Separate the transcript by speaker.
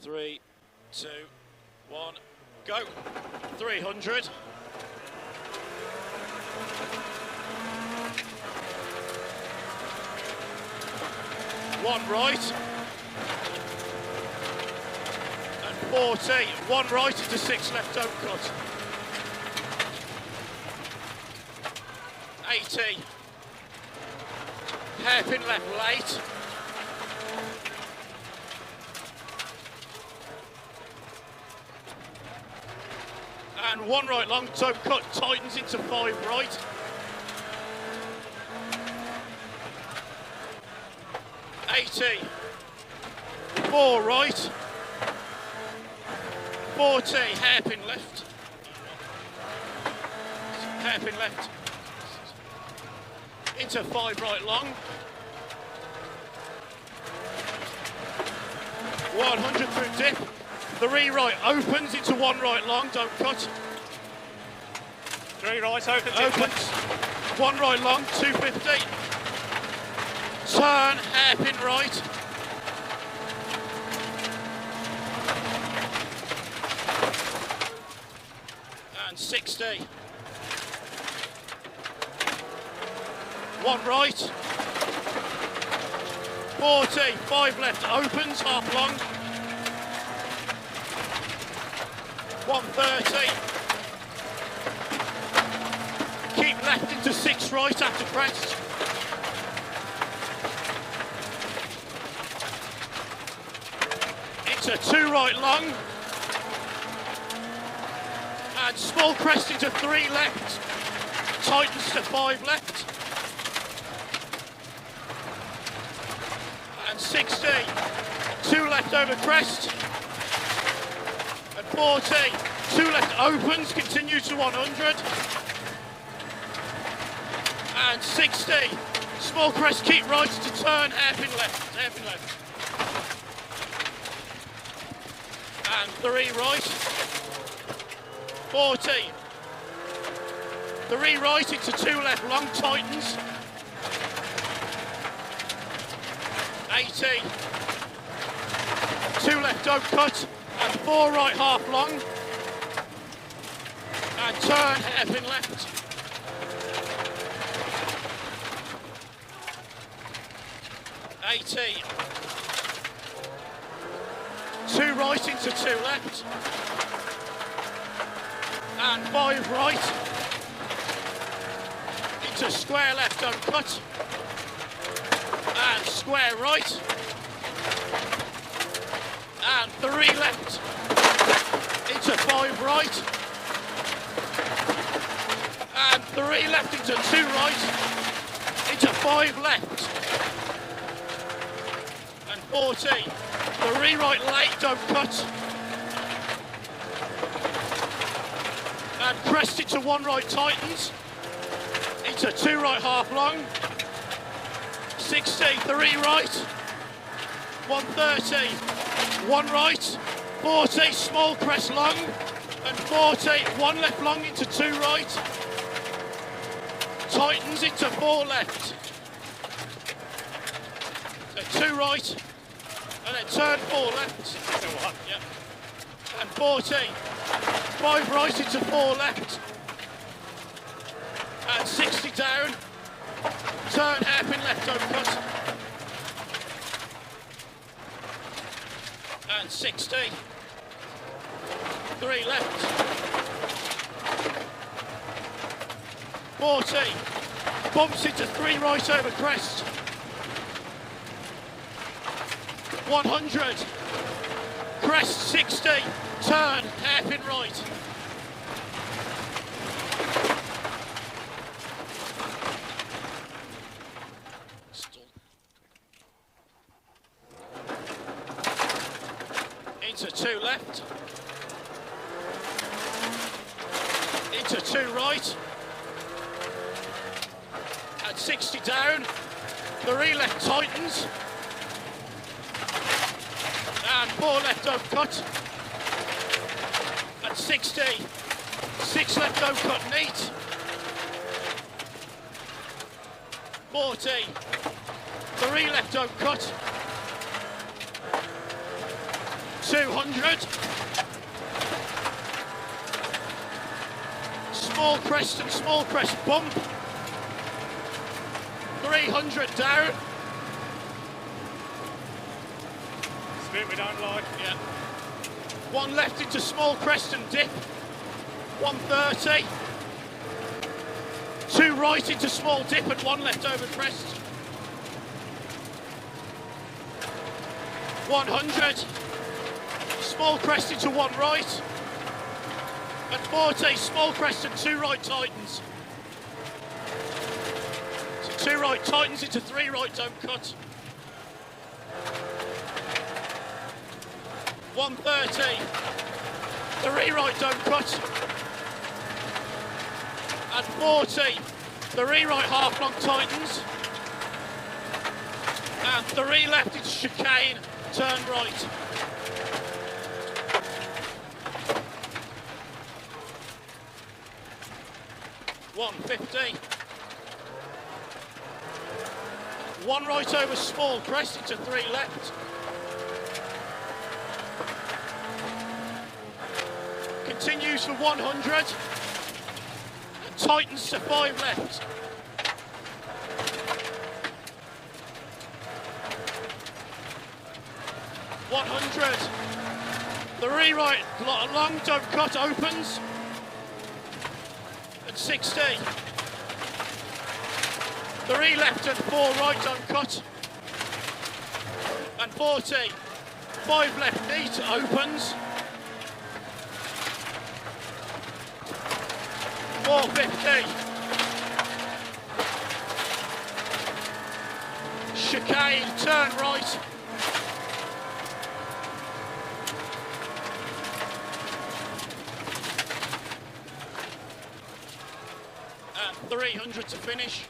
Speaker 1: 3, 2, 1, go. 300. One right. And 40. One right into 6 left, don't cut. 80. Hairpin left late. And one right long, don't cut, tightens into 5 right. 80. 4 right. 40, hairpin left. Hairpin left. Into 5 right long. 100 through dip. 3 right opens into 1 right long, don't cut.
Speaker 2: 3 right opens.
Speaker 1: 1 right long, 250. Turn, hairpin right. And 60. 1 right. 40, 5 left opens, half long. 130. Keep left into 6 right after crest. Into 2 right long. And small crest into 3 left. Tightens to 5 left. And 60. 2 left over crest. And 40. 2 left opens, continues to 100. And 60. Small crest, keep right to turn, hairpin left, hairpin left. And 3 right. 40. 3 right into 2 left, long tightens. 80. 2 left, don't cut. And 4 right, half long. And turn, hairpin left. 80. 2 right into 2 left. And 5 right. Into square left, don't cut. And square right. And 3 left. Into 5 right. And 3 left into 2 right. Into 5 left. And 40. 3 right late, don't cut. And crest into 1 right tightens. Into 2 right half long. 60, 3 right. 130. 1 right. 40, small crest long. And 40, 1 left long into 2 right. Tightens into 4 left. So 2 right. And then turn 4 left. Yep. And 40. 5 right into 4 left. And 60 down. Turn hairpin left, don't cut. And 60. 3 left. 40. Bumps into 3 right over crest. 100. Crest 60. Turn, hairpin right. Into 2 left. Into 2 right. And 60 down. 3 left tightens. And 4 left don't cut. And 60. 6 left don't cut neat. 40. 3 left don't cut. 200. Small crest and small crest bump. 300 down.
Speaker 2: It's a bit we don't like.
Speaker 1: Yeah. One left into small crest and dip. 130. Two right into small dip and one left over crest. 100. Small crest into one right. At 40, small crest and two right tightens. So two right tightens into three right don't cut. 130. Three right don't cut. At 40, three right half long tightens. And three left into chicane, turn right. $150. One right over small crest into three left. Continues for 100. And tightens to five left. $100. Three right, long don't cut opens. 60. Three left and four right uncut. And 40. Five left neat opens. 450. Chicane, turn right. And 300 to finish.